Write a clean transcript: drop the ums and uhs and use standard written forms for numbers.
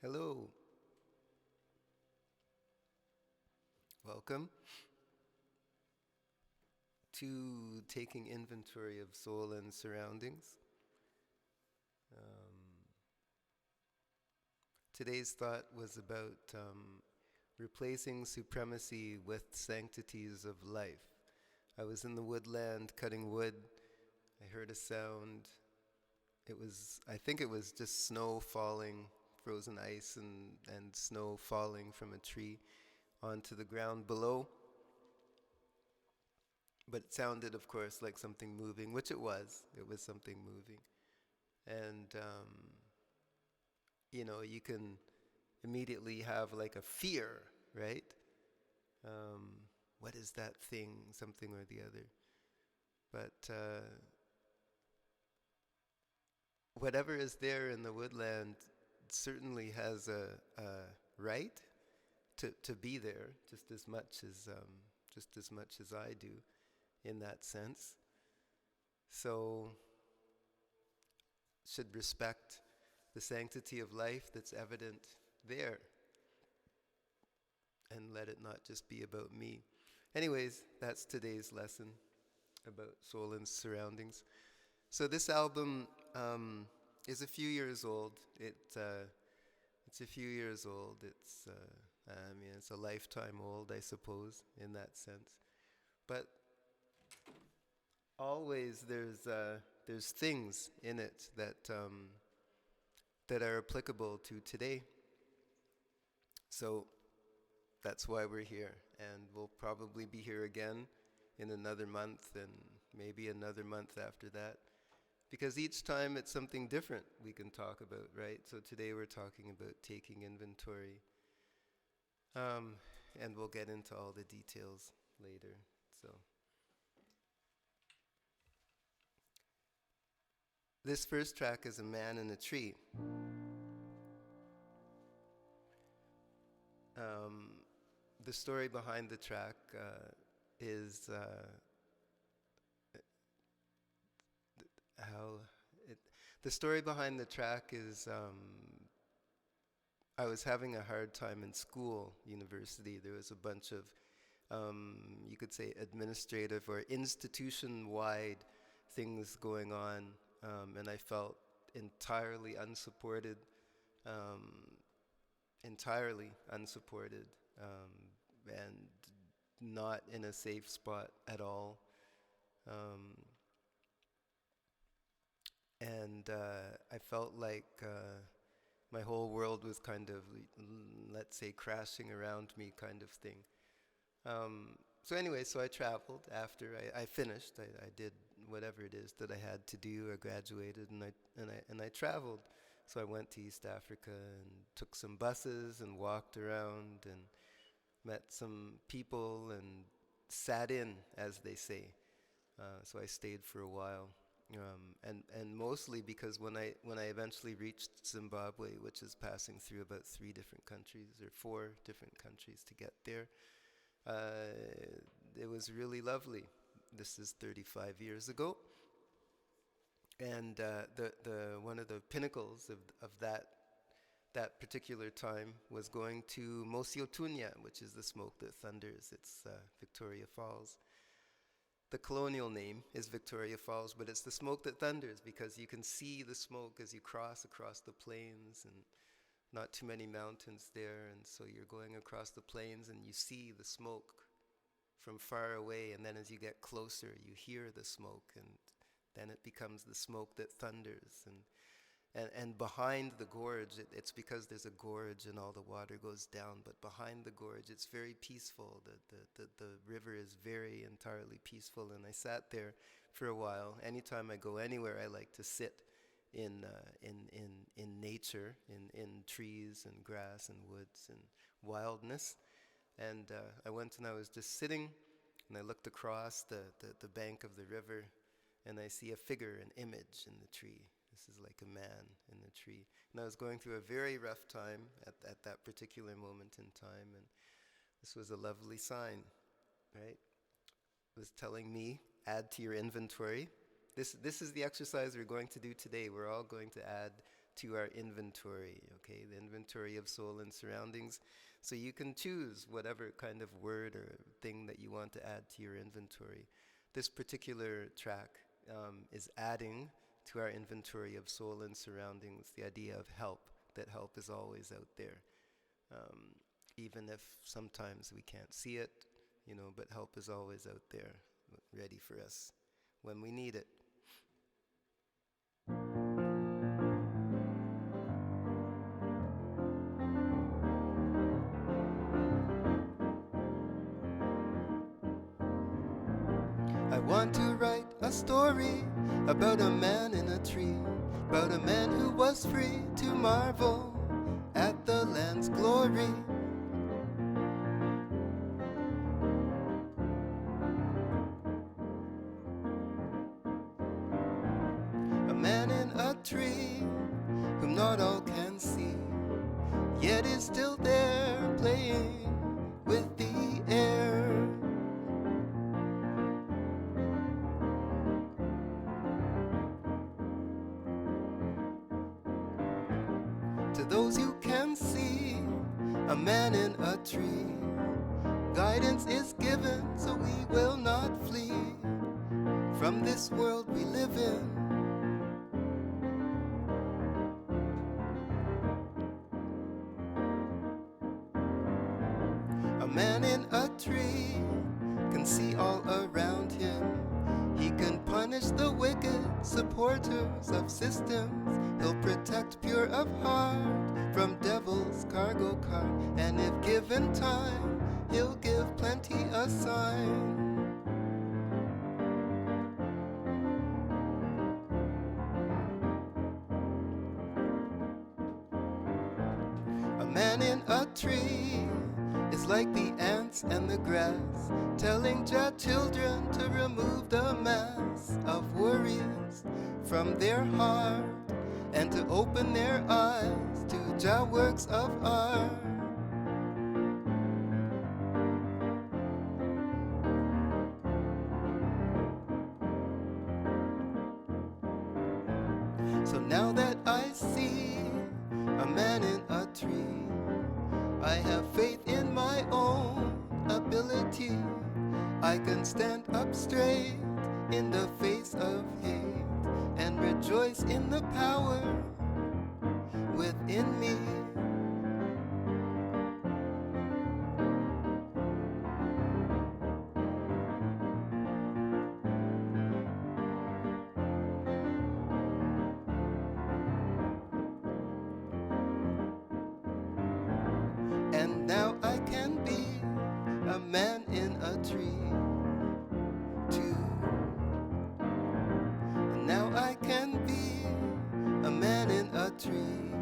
Hello, welcome to taking inventory of soul and surroundings. Um, Today's thought was about replacing supremacy with sanctities of life. I was in the woodland cutting wood. I heard a sound. I think it was just snow falling, frozen ice and snow falling from a tree onto the ground below. But it sounded, of course, like something moving, which it was. It was something moving. And, you can immediately have like a fear, right? What is that thing, something or the other? But whatever is there in the woodland certainly has a right to be there, just as much as I do, in that sense. So, should respect the sanctity of life that's evident there, and let it not just be about me. Anyways, that's today's lesson about soul and surroundings. So this album is a few years old. It's a few years old. It's a lifetime old, I suppose, in that sense. But always there's things in it that are applicable to today. So that's why we're here, and we'll probably be here again in another month and maybe another month after that, because each time it's something different we can talk about, right? So today we're talking about taking inventory, and we'll get into all the details later. So this first track is A Man in a Tree. The story behind the track is how it. The story behind the track is I was having a hard time in school, university. There was a bunch of you could say administrative or institution-wide things going on, and I felt entirely unsupported. Um, Entirely unsupported, and not in a safe spot at all. Um, and I felt like my whole world was kind of, let's say, crashing around me, kind of thing. So I traveled after I finished. I did whatever it is that I had to do. I graduated, and I traveled. So I went to East Africa and took some buses and walked around and met some people and sat in, as they say. So I stayed for a while, and mostly because when I eventually reached Zimbabwe, which is passing through about 3 different countries or 4 different countries to get there. It was really lovely. This is 35 years ago, and the one of the pinnacles of that particular time was going to Mosi-Oa Tunya, which is the smoke that thunders. It's Vicoria Falls. The colonial name is Vicoria Falls, but it's the smoke that thunders because you can see the smoke as you cross across the plains, and not too many mountains there, and so you're going across the plains and you see the smoke from far away, and then as you get closer you hear the smoke, and then it becomes the smoke that thunders, and behind the gorge, it's because there's a gorge and all the water goes down, but behind the gorge it's very peaceful. The river is very entirely peaceful, and I sat there for a while. Anytime I go anywhere, I like to sit in nature, in trees and grass and woods and wildness. And I went and I was just sitting, and I looked across the bank of the river, and I see a figure, an image in the tree. This is like a man in the tree. And I was going through a very rough time at that particular moment in time, and this was a lovely sign, right? It was telling me, add to your inventory. This is the exercise we're going to do today. We're all going to add to our inventory, okay, the inventory of soul and surroundings. So you can choose whatever kind of word or thing that you want to add to your inventory. This particular track is adding to our inventory of soul and surroundings the idea of help, that help is always out there. Even if sometimes we can't see it, but help is always out there, ready for us when we need it. I want to write a story about a man in a tree, about a man who was free to marvel at the land's glory. A man in a tree whom not all can see, yet is still there playing with the air. To those who can see a man in a tree, guidance is given so we will not flee from this world we live in. A man in a tree can see all around him. He can punish the wicked supporters of systems. He'll protect pure of heart from devil's cargo cart. And if given time, he'll give plenty a sign. A man in a tree is like the ants and the grass, telling Jah children to remove the mass of worries from their heart and to open their eyes to Jah works of art. So now that I see a man in a tree, I have faith in my own ability. I can stand up straight in the face of hate and rejoice in the power within me. And now I can be a man in a tree too. And now I can be a man in a tree.